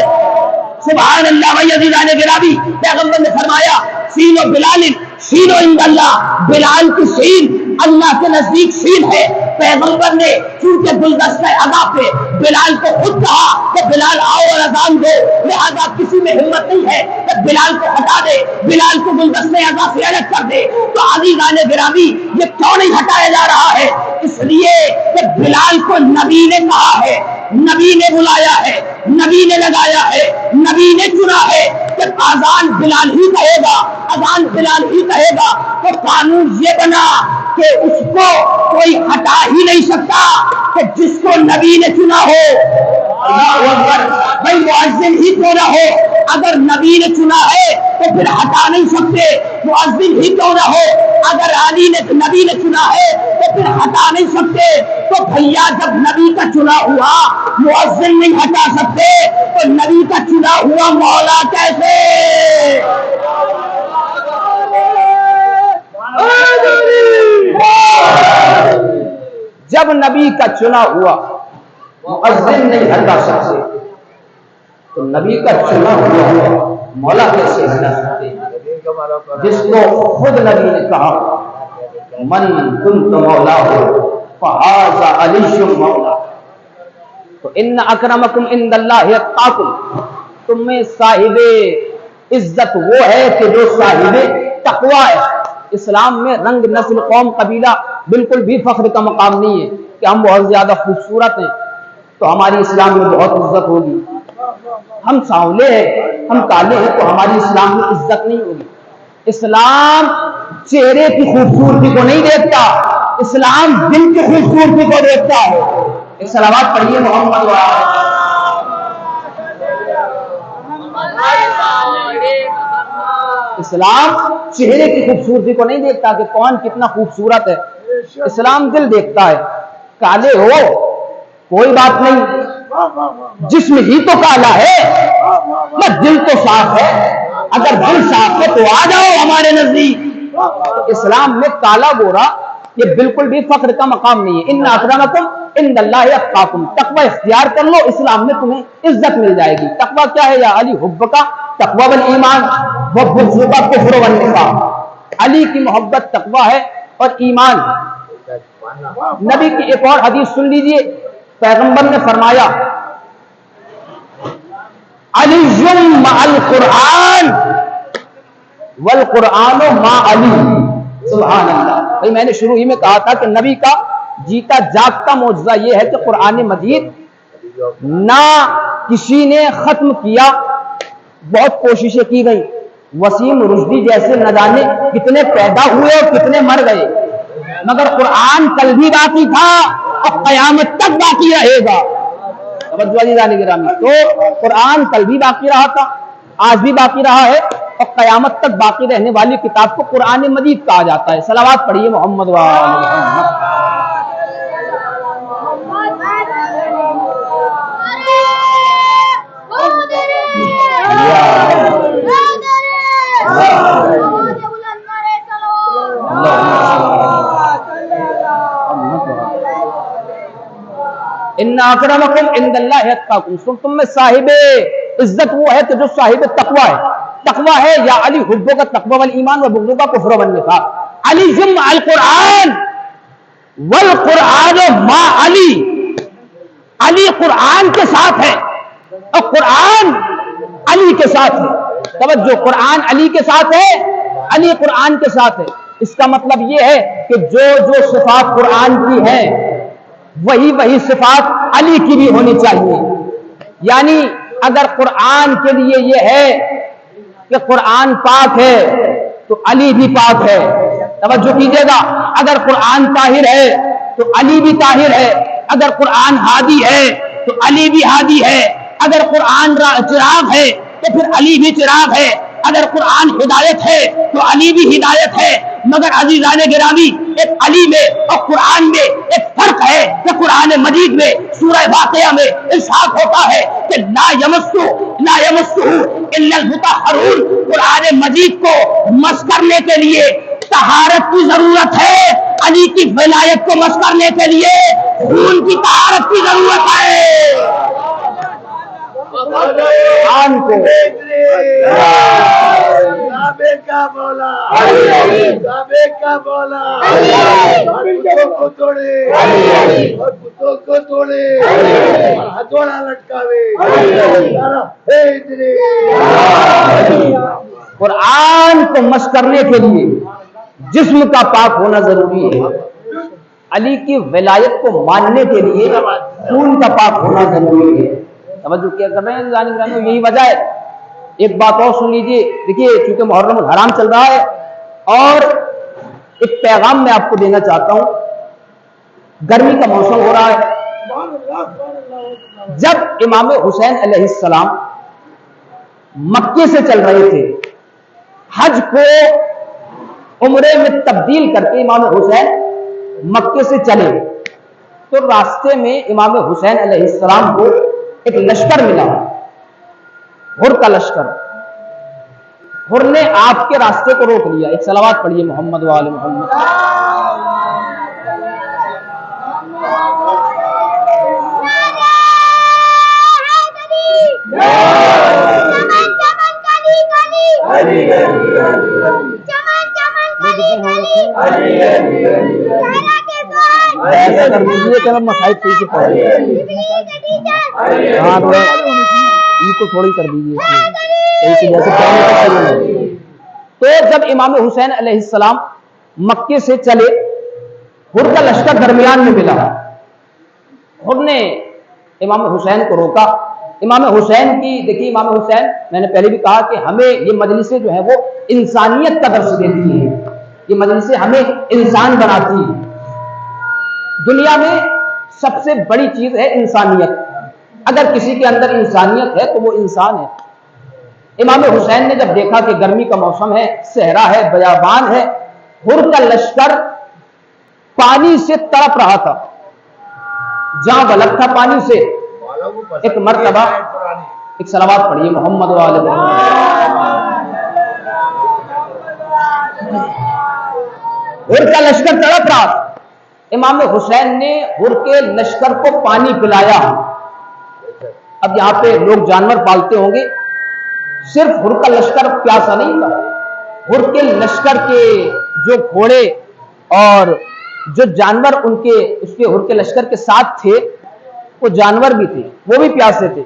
سبحان اللہ و عزیزان گرامی، پیغمبر نے فرمایا سین و بلال شین و عند اللہ، بلال کی سین اللہ کے نزدیک سین ہے۔ پیغمبر نے چونکہ گلدستہ اذان پہ بلال کو خود کہا کہ بلال آؤ اور اذان دو، لہذا کسی میں ہمت نہیں ہے کہ بلال کو ہٹا دے، بلال کو گلدستہ اذان سے الگ کر دے۔ تو عزیزان گرامی یہ کیوں نہیں ہٹایا جا رہا ہے؟ اس لیے کہ بلال کو نبی نے کہا ہے، نبی نے بلایا ہے، نبی نے لگایا ہے، نبی نے چنا ہے کہ اذان بلال ہی کہے گا، اذان بلال ہی کہے گا۔ تو قانون یہ بنا کہ اس کو کوئی ہٹا ہی نہیں سکتا کہ جس کو نبی نے چنا ہو۔ اللہ اکبر، بھائی مؤذن ہی کیوں نہ ہو، اگر نبی نے چنا ہے تو پھر ہٹا نہیں سکتے۔ مؤذن ہی کیوں نہ ہو، اگر نبی نے چنا ہے تو پھر ہٹا نہیں سکتے۔ تو بھیا جب نبی کا چنا ہوا مؤذن نہیں ہٹا سکتے تو نبی کا چنا ہوا مولا کیسے؟ جب نبی کا چنا ہوا مؤذن نہیں ہٹا سکتے تو نبی کا چنا ہوا مولا کیسے ہٹا سکتے؟ جس کو خود نبی نے کہا من کنت مولا ہو فہذا علی مولا۔ تو ان اکرمکم عند اللہ اتقاکم، تم میں صاحب عزت وہ ہے کہ جو صاحب تقویٰ ہے۔ اسلام میں رنگ نسل قوم قبیلہ بالکل بھی فخر کا مقام نہیں ہے کہ ہم بہت زیادہ خوبصورت ہیں تو ہماری اسلام میں بہت عزت ہوگی۔ ہم سانولے ہیں، ہم کالے ہیں تو ہماری اسلام میں عزت نہیں ہوگی۔ اسلام چہرے کی خوبصورتی کو نہیں دیکھتا، اسلام دل کی خوبصورتی کو دیکھتا ہے۔ ایک صلوات پڑھیے محمد وعلیہ۔ اسلام چہرے کی خوبصورتی کو نہیں دیکھتا کہ کون کتنا خوبصورت ہے، اسلام دل دیکھتا ہے۔ کالے ہو کوئی بات نہیں، جسم ہی تو کالا ہے، دل تو صاف ہے، اگر دل صاف ہے تو آ جاؤ ہمارے نزدیک۔ اسلام میں کالا گورا یہ بالکل بھی فخر کا مقام نہیں ہے۔ ان اکرمکم عند اللہ اتقاکم، تقوی اختیار کر لو، اسلام میں تمہیں عزت مل جائے گی۔ تقوی کیا ہے؟ یا علی حب کا تقوی والایمان وبغض کا کفر والنفاق۔ علی کی محبت تقوی ہے اور ایمان۔ نبی کی ایک اور حدیث سن لیجئے، پیغمبر نے فرمایا علی مع القرآن والقرآن مع علی۔ سبحان اللہ۔ بھائی میں نے شروع ہی میں کہا تھا کہ نبی کا جیتا جاگتا معجزہ یہ ہے کہ قرآن مجید نہ کسی نے ختم کیا، بہت کوششیں کی گئی، وسیم رشدی جیسے نہ جانے کتنے پیدا ہوئے اور کتنے مر گئے، مگر قرآن کل بھی باقی تھا اور قیامت تک باقی رہے گا۔ توجہ عزیزان گرامی، تو قرآن کل بھی باقی رہا تھا، آج بھی باقی رہا ہے اور قیامت تک باقی رہنے والی کتاب کو قرآن مجید کہا جاتا ہے۔ صلوات پڑھیے محمد وآل محمد۔ ان اکرمکم عند اللہ اتقاکم، تم میں صاحب عزت وہ ہے کہ جو صاحب تقوی ہے۔ تقوی ہے یا علی حب کا تقوی والایمان وبغض کا کفر والنفاق۔ علی جمع القرآن والقرآن مع علی، علی قرآن کے ساتھ ہے اور قرآن علی کے ساتھ ہے۔ توجہ، قرآن علی کے ساتھ ہے، علی قرآن کے ساتھ ہے۔ اس کا مطلب یہ ہے کہ جو جو صفات قرآن کی ہیں وہی صفات علی کی بھی ہونی چاہیے۔ یعنی اگر قرآن کے لیے یہ ہے کہ قرآن پاک ہے تو علی بھی پاک ہے۔ توجہ کیجیے گا، اگر قرآن طاہر ہے تو علی بھی طاہر ہے، اگر قرآن ہادی ہے تو علی بھی ہادی ہے، اگر قرآن چراغ ہے تو پھر علی بھی چراغ ہے، اگر قرآن ہدایت ہے تو علی بھی ہدایت ہے۔ مگر عزیزان گرامی، ایک علی میں اور قرآن میں ایک فرق ہے کہ قرآن مجید میں سورہ واقعہ میں ارشاد ہوتا ہے کہ لا یمسہ الا المطہرون، قرآن مجید کو مس کرنے کے لیے طہارت کی ضرورت ہے، علی کی ولایت کو مس کرنے کے لیے خون کی طہارت کی ضرورت ہے۔ قرآن کو کا مولا کا مولا کو توڑے اور کتوں کو توڑے اور ہتھوڑا لٹکاوے۔ قرآن کو مس کرنے کے لیے جسم کا پاک ہونا ضروری ہے، علی کی ولایت کو ماننے کے لیے خون کا پاک ہونا ضروری ہے۔ توجہ کیا کر رہے ہیں، یہی وجہ ہے۔ ایک بات اور سن لیجیے، دیکھیے چونکہ محرم الحرام چل رہا ہے اور ایک پیغام میں آپ کو دینا چاہتا ہوں۔ گرمی کا موسم ہو رہا ہے، جب امام حسین علیہ السلام مکے سے چل رہے تھے، حج کو عمرے میں تبدیل کر کے امام حسین مکے سے چلے تو راستے میں امام حسین علیہ السلام کو ایک لشکر ملا، ہر کا لشکر۔ ہر نے آپ کے راستے کو روک لیا۔ ایک صلوات پڑھیے محمد وآل محمد۔ ایسا کر دیجیے کہ ہم مسائل صحیح سے پڑھ لیں۔ ہاں ان کو تھوڑی کر دیجیے صحیح سے، جیسے تو جب امام حسین علیہ السلام مکے سے چلے، ہر کا لشکر درمیان میں ملا۔ ہر نے امام حسین کو روکا امام حسین کی دیکھیے، امام حسین میں نے پہلے بھی کہا کہ ہمیں یہ مجلسیں جو ہے وہ انسانیت کا درس دیتی ہیں، یہ مجلسیں ہمیں انسان بناتی ہیں۔ دنیا میں سب سے بڑی چیز ہے انسانیت، اگر کسی کے اندر انسانیت ہے تو وہ انسان ہے۔ امام حسین نے جب دیکھا کہ گرمی کا موسم ہے، صحرا ہے، بیابان ہے، حر کا لشکر پانی سے تڑپ رہا تھا، جہاں بلک تھا پانی سے، ایک مرتبہ ایک صلوات پڑھیے محمد و آل محمد۔ حر کا لشکر تڑپ رہا تھا، امام حسین نے حر کے لشکر کو پانی پلایا۔ اب یہاں پہ لوگ جانور پالتے ہوں گے، صرف حر کا لشکر پیاسا نہیں تھا، حر کے لشکر کے جو گھوڑے اور جو جانور ان کے اس کے حر کے لشکر کے ساتھ تھے، وہ جانور بھی تھے، وہ بھی پیاسے تھے۔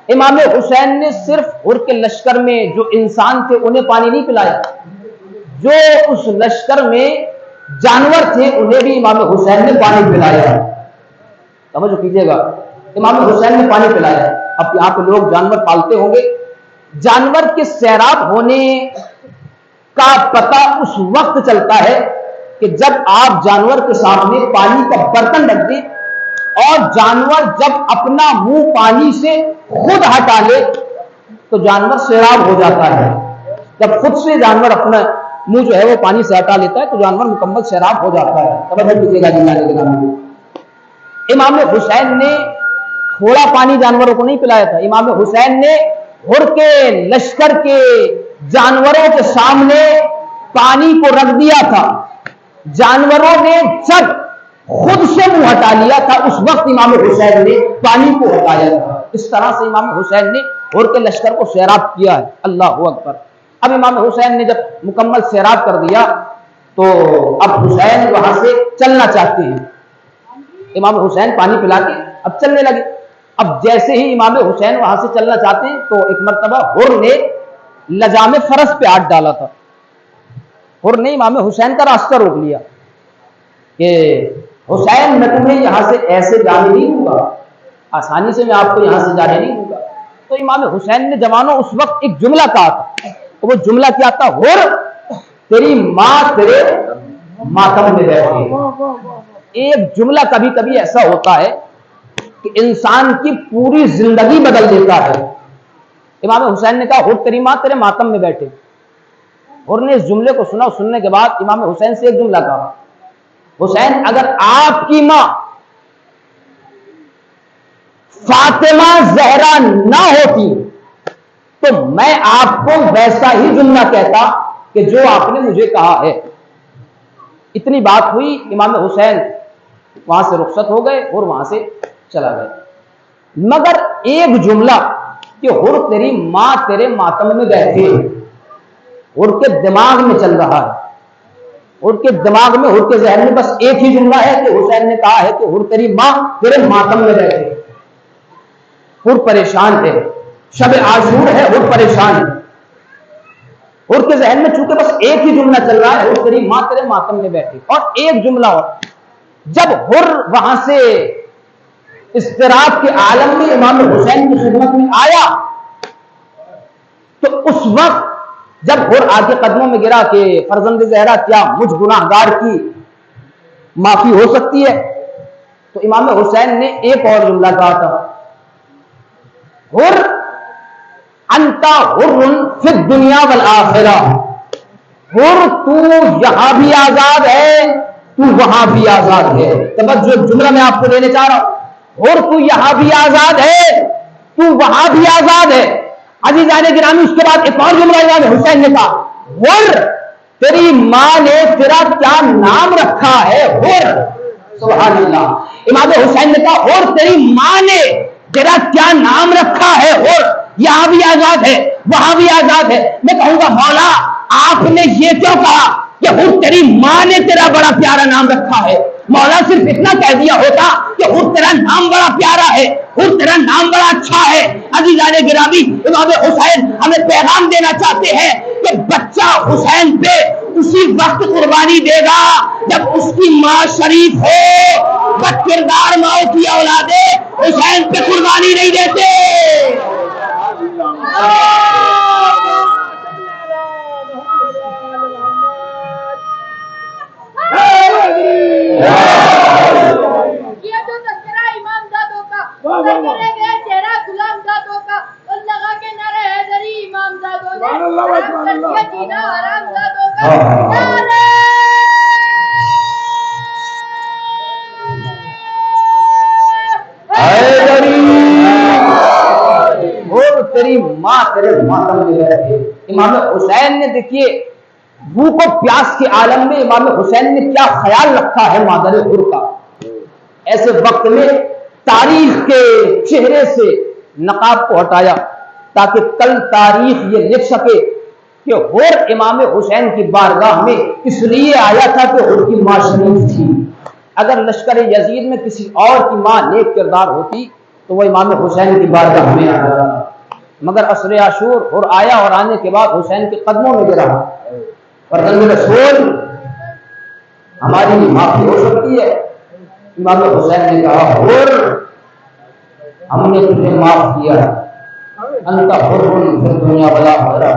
امام حسین نے صرف حر کے لشکر میں جو انسان تھے انہیں پانی نہیں پلایا، جو اس لشکر میں جانور تھے انہیں بھی امام حسین نے پانی پلایا۔ سمجھو کیجئے گا، امام حسین نے پانی پلایا۔ اب یہاں پہ لوگ جانور پالتے ہوں گے، جانور کے سیراب ہونے کا پتہ اس وقت چلتا ہے کہ جب آپ جانور کے سامنے پانی کا برتن رکھ دیں اور جانور جب اپنا منہ پانی سے خود ہٹا لے تو جانور سیراب ہو جاتا ہے۔ جب خود سے جانور اپنا منہ جو ہے وہ پانی سے ہٹا لیتا ہے تو جانور مکمل سیراب ہو جاتا ہے۔ توجہ کیجیے گا جناب کے نام میں۔ امام حسین نے تھوڑا پانی جانوروں کو نہیں پلایا تھا، امام حسین نے حر کے لشکر کے جانوروں کے سامنے پانی کو رکھ دیا تھا۔ جانوروں نے جب خود سے منہ ہٹا لیا تھا اس وقت امام حسین نے پانی کو ہٹایا تھا۔ اس طرح سے امام حسین نے حر کے لشکر کو سیراب کیا ہے۔ اللہ اکبر۔ اب امام حسین نے جب مکمل سیراب کر دیا تو اب حسین وہاں سے چلنا چاہتے ہیں، امام حسین پانی پلا کے اب چلنے لگے۔ اب جیسے ہی امام حسین وہاں سے چلنا چاہتے ہیں تو ایک مرتبہ حر نے لجام فرس پہ ہاتھ ڈالا تھا، حر نے امام حسین کا راستہ روک لیا کہ حسین میں تمہیں یہاں سے ایسے جانے نہیں دوں گا، آسانی سے میں آپ کو یہاں سے جانے نہیں دوں گا۔ تو امام حسین نے جوانوں اس وقت ایک جملہ کہا تھا، تو وہ جملہ کیا تھا؟ حر تیری ماں تیرے ماتم میں بیٹھے۔ ایک جملہ کبھی کبھی ایسا ہوتا ہے کہ انسان کی پوری زندگی بدل دیتا ہے۔ امام حسین نے کہا حر تیری ماں تیرے ماتم میں بیٹھے۔ حر نے اس جملے کو سنا، سننے کے بعد امام حسین سے ایک جملہ کہا، حسین اگر آپ کی ماں فاطمہ زہرا نہ ہوتی تو میں آپ کو ویسا ہی جملہ کہتا کہ جو آپ نے مجھے کہا ہے۔ اتنی بات ہوئی، امام حسین وہاں سے رخصت ہو گئے اور وہاں سے چلا گئے، مگر ایک جملہ کہ حر تیری ماں تیرے ماتم میں بیٹھے حر کے دماغ میں چل رہا ہے، حر کے دماغ میں، حر کے ذہن میں بس ایک ہی جملہ ہے کہ حسین نے کہا ہے کہ حر تیری ماں تیرے ماتم میں بیٹھے۔ حر پریشان ہے، شب عاشور ہے، حر پریشان ہے، حر کے ذہن میں چونکہ بس ایک ہی جملہ چل رہا ہے حر تیری ماں تیرے ماتم میں بیٹھے، اور ایک جملہ اور۔ جب حر وہاں سے اضطراب کے عالم میں امام حسین کی خدمت میں آیا تو اس وقت جب حر آگے قدموں میں گرا کہ فرزند زہرا کیا مجھ گناہگار کی معافی ہو سکتی ہے، تو امام حسین نے ایک اور جملہ کہا تھا، حر انتا حر فی الدنیا والآخرہ، حر تو یہاں بھی آزاد ہے تو وہاں بھی آزاد ہے۔ توجہ، جملہ میں آپ کو دینے چاہ رہا ہوں، حر تو یہاں بھی آزاد ہے تو وہاں بھی آزاد ہے۔ عزیزان گرامی، اس کے بعد ایک اور جملہ امام حسین نے کہا، حر تیری ماں نے تیرا کیا نام رکھا ہے؟ حر، سبحان اللہ۔ امام حسین نے کہا حر تیری ماں نے تیرا کیا نام رکھا ہے؟ حر، یہاں بھی آزاد ہے وہاں بھی آزاد ہے۔ میں کہوں گا مولا آپ نے یہ کیوں کہا کہ حر تیری ماں نے تیرا بڑا پیارا نام رکھا ہے؟ مولا صرف اتنا کہہ دیا ہوتا کہ حر تیرا نام بڑا پیارا ہے، حر تیرا نام بڑا اچھا ہے۔ عزیزان گرامی، امام حسین ہمیں پیغام دینا چاہتے ہیں کہ بچہ حسین پہ اسی وقت قربانی دے گا جب اس کی ماں شریف ہو۔ بچہ کردار ماؤ کی اولادیں حسین پہ قربانی نہیں دیتے. یہ تو تذکرہ امام زادوں کا، کرے گئے چہرہ غلام زادوں کا، اور لگا کے نعرہ حیدری امام زادوں نے حرام کر دیا جینا حرام زادوں کا. نعرہ اور تیری ماں تیرے ماتم میں رہے. امام حسین نے دیکھیے بھوک و پیاس کے عالم میں امام حسین نے کیا خیال رکھا ہے مادر حر کا. ایسے وقت میں تاریخ کے چہرے سے نقاب کو ہٹایا تاکہ کل تاریخ یہ لکھ سکے کہ حر امام حسین کی بارگاہ میں اس لیے آیا تھا کہ حر کی ماں شریف تھی. اگر لشکر یزید میں کسی اور کی ماں نیک کردار ہوتی تو وہ امام حسین کی بارگاہ میں آیا، مگر عصر عاشور حر آیا اور آنے کے بعد حسین کے قدموں میں گرا. فرزند رسول ہماری معافی ہو سکتی ہے. امام حسین نے کہا حر ہم نے تجھے معاف کیا، انت حر فی الدنیا ولا حرا،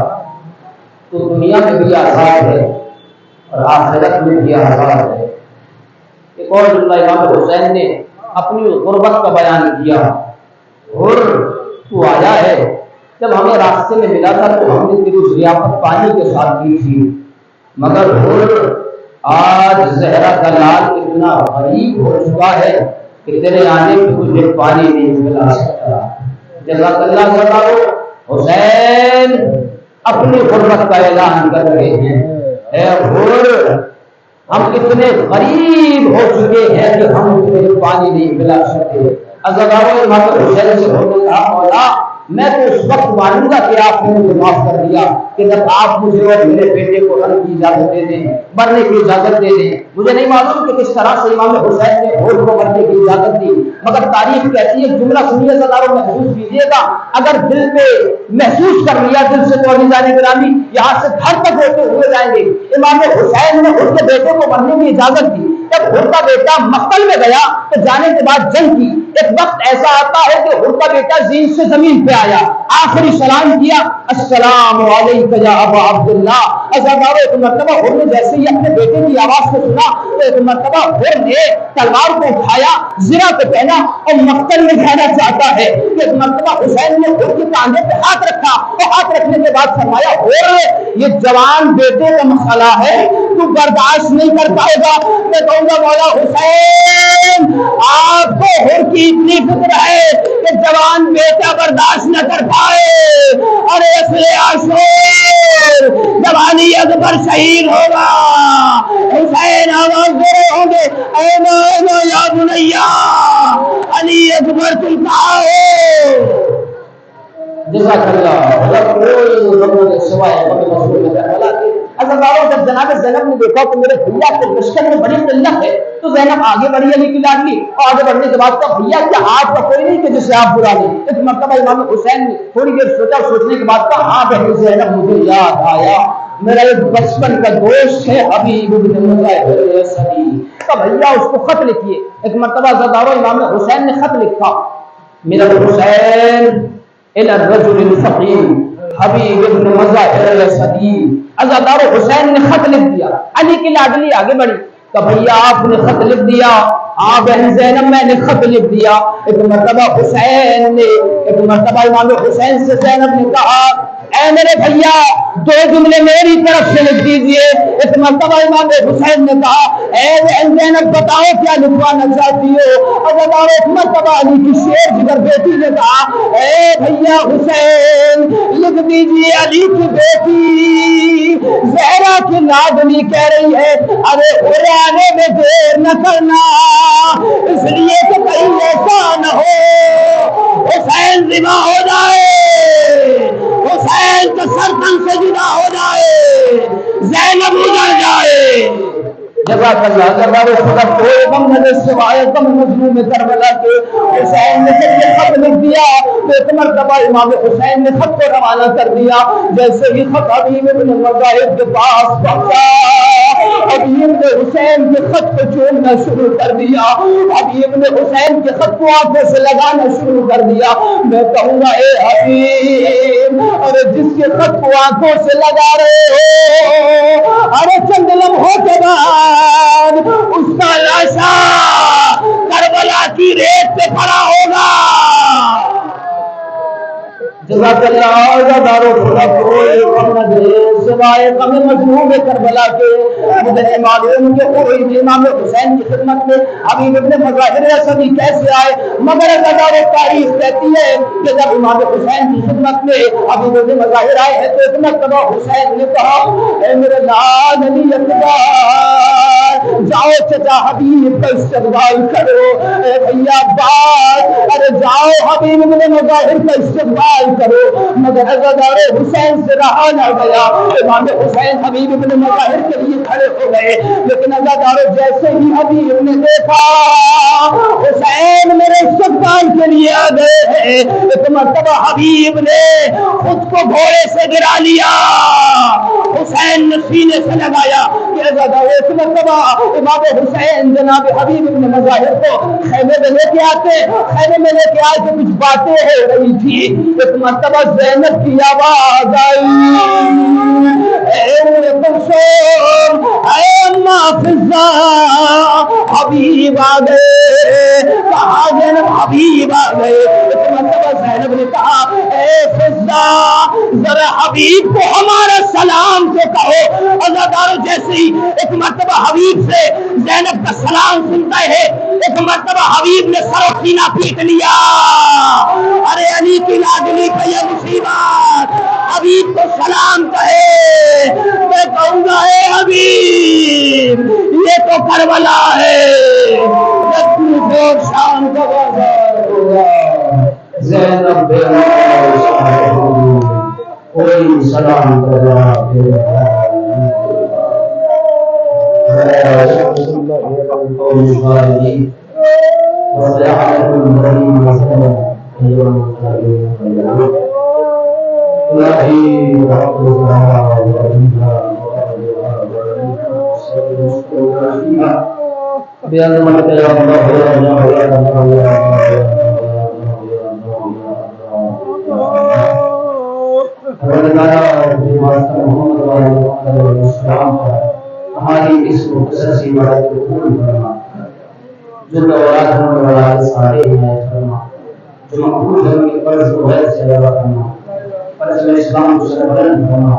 تو دنیا میں بھی آزاد ہے اور آخرت میں بھی آزاد ہے. ایک اور جملہ امام حسین نے اپنی غربت کا بیان کیا. حر تو آیا ہے، جب ہمیں راستے میں ملا تھا تو ہم نے تیری ضیافت پانی کے ساتھ کی تھی، مگر حر آج زہرا کا لال اتنا غریب ہو چکا ہے کہ تیرے آنے پہ تجھے پانی نہیں ملا سکتا. جزاک اللہ خیر. حسین اپنی غربت کا اعلان کر رہے ہیں. اے حر ہم اتنے غریب ہو چکے ہیں کہ ہم تجھے پانی نہیں ملا سکتے. عزیزانو امام حسین سے بولنے کا مولا میں تو اس وقت مانوں گا کہ آپ نے مجھے معاف کر دیا کہ جب آپ مجھے اور میرے بیٹے کو رن کی اجازت دے دیں، مرنے کی اجازت دے دیں. مجھے نہیں معلوم کہ کس طرح سے امام حسین نے حر کو مرنے کی اجازت دی، مگر تاریخ کہتی ہے جملہ سنیے ذرا محسوس کیجیے گا. اگر دل پہ محسوس کر لیا دل سے تو عزیزان گرامی یہاں سے گھر تک ہوتے ہوئے جائیں گے. امام حسین نے حر کے بیٹے کو مرنے کی اجازت دی. جب حر کا بیٹا مقتل میں گیا تو جانے کے بعد جنگ کی. ایک وقت ایسا آتا ہے کہ حر کا بیٹا زین سے زمین پہ آیا، آخری سلام کیا، السلام علیکم یا ابا عبداللہ. ایک مرتبہ حر نے جیسے ہی اپنے بیٹے کی آواز کو سنا تو ایک مرتبہ حر نے تلوار کو اٹھایا، زرہ کو پہنا اور مقتل میں جانا چاہتا ہے. ایک مرتبہ حسین نے حر کے کاندھے پہ ہاتھ رکھا اور ہاتھ رکھنے کے بعد فرمایا حر یہ جوان بیٹے کا مسئلہ ہے، تو برداشت نہیں کر پائے گا. میں کہوں گا مولا حسین آپ کو حر کی اتنی فکر ہے کہ جوان بیٹا برداشت نہ کر پائے. ارے اصل عاشور جوانی اکبر شہید ہوگا. حسین آواز دے رہے ہوں گے اینا یا بنیا علی اکبر تم کہاں ہو. جزاک اللہ. کوئی لوگوں نے سوائے رسول اللہ کے عزیزانو جب جناب زینب نے دیکھا کہ میرے بھیا کے لشکر میں بڑی قلت ہے تو زینب آگے بڑھی علی کی لاڈلی، اور آگے بڑھنے کے بعد کہا بھیا کیا آپ کا کوئی نہیں کہ جسے آپ بلا لیں. ایک مرتبہ امام حسین نے تھوڑی دیر سوچا، سوچنے کے بعد کہا ہاں بہن زینب مجھے یاد آیا میرا ایک بچپن کا دوست ہے حبیب بن مظاہر صدی کا، بھیا اس کو خط لکھیے. ایک مرتبہ عزیزانو امام حسین نے خط لکھا، میرا حسین الى الرجل الفقیر حبیب ابن مظاہر صدی. عزادار حسین نے خط لکھ دیا. علی کی لاڈلی آگے بڑھی کہ بھیا آپ نے خط لکھ دیا. بہن زینب میں نے خط لکھ دیا. ایک مرتبہ امام حسین سے زینب نے کہا اے میرے بھیا دو جملے میری طرف سے لکھ دیجئے. ایک مرتبہ امام حسین نے کہا اے بہن زینب بتاؤ کیا لکھوانا چاہتی ہو. اور ایک مرتبہ علی کی شیر جگر بیٹی نے کہا اے بھیا حسین لکھ دیجئے علی کی بیٹی زہرا کی لاڈلی کہہ رہی ہے ارے آنے میں دیر نہ کرنا، اس لیے کہ کہیں ایسا نہ ہو حسین ذبح ہو جائے، حسین کا سرطن سے جدا ہو جائے، زینب گزر جائے. جزاک اللہ. دربار خدا کوئی غم نہ سوائے غم مظلوم کربلا کے. حسین نے جب یہ خط لکھ دیا تو ایک مرتبہ امام حسین نے خط کو روانہ کر دیا. جیسے ہی خط حبیب بن مظاہر کے پاس پہنچا حبیب نے حسین کے خط کو چومنا شروع کر دیا، حبیب نے حسین کے خط کو آنکھوں سے لگانا شروع کر دیا۔ میں کہوں گا اے حبیب، ارے جس کے خط کو آنکھوں سے لگا رہے ہو، ارے چند لمحوں کے بعد اس کا لاشا کربلا کی ریت پہ پڑا ہوگا۔ جزاک اللہ دارو خدا کوئی غم نہ دے سوائے غم مظلوم کربلا کے۔ مجھے معلوم کہ کوئی امام حسین کی خدمت میں حبیب ابن مظاہر اسدی کیسے آئے، مگر دارو تاریخ کہتی ہے کہ جب امام حسین کی خدمت میں حبیب ابن مظاہر آئے ہیں تو ایک مرتبہ حسین نے کہا اے میرے لال علی اکبر، جاؤ چچا حبیب کا استقبال کرو، اے بھیا عباس، ارے جاؤ حبیب ابن مظاہر کا استقبال کرو۔ مگر عزادار حسین سے رہا نہ گیا، امام حسین حبیب ابن مظاہر کے لیے کھڑے ہو گئے، لیکن عزادار جیسے ہی حبیب نے دیکھا حسین میرے استقبال کے لیے آ گئے ہیں، ایک مرتبہ حبیب نے خود کو گھوڑے سے گرا لیا، حسین نے سینے سے لگایا کہ عزادار ایک مرتبہ امام حسین جناب حبیب ابن مظاہر کو خیمے میں لے کے آتے، خیمے میں لے کے آئے تو کچھ باتیں ہو رہی تھی، ایک مرتبہ زینب کی آواز آئی، اے کلثوم، اے اماں فضہ، حبیب آ گئے، کہا زینب حبیب آ گئے۔ ایک مرتبہ زینب نے کہا اے فضہ ذرا حبیب کو ہمارا سلام تو کہو۔ عزادارو جیسے ہی ایک مرتبہ حبیب سے زینب کا سلام سنتا ہے، ایک مرتبہ حبیب نے سر و سینہ پیٹ لیا، ارے علی کی لاڈلی پہ یہ مصیبت، حبیب کو سلام کہے۔ میں کہوں گا اے حبیب یہ تو کربلا ہے، شام کا بازار ہوگا، زینب بے کوئی سلام کرا ہماری اس مختصر سی بات کو قبول فرما، جو اولاد ہم اولاد سارے ہدایت فرما، جو مقبول ہے ان کے قرض کو غیر سے ادا کرنا، فرض میں اسلام کو سربلند کرنا،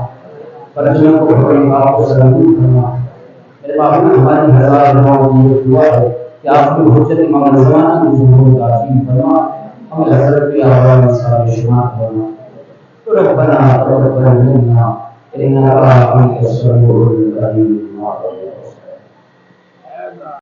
فرض میں کو بڑی آپ کو سربلند کرنا۔ میرے محبوب ہماری ہزار دعاؤں کی یہ دعا ہے کہ آپ کی حجت امام زمانہ کی ظہور کا عظیم فرما، ہمیں حضرت کی آواز میں سارے شمار کرنا۔ ربنا تقبل منا انك انت السميع العليم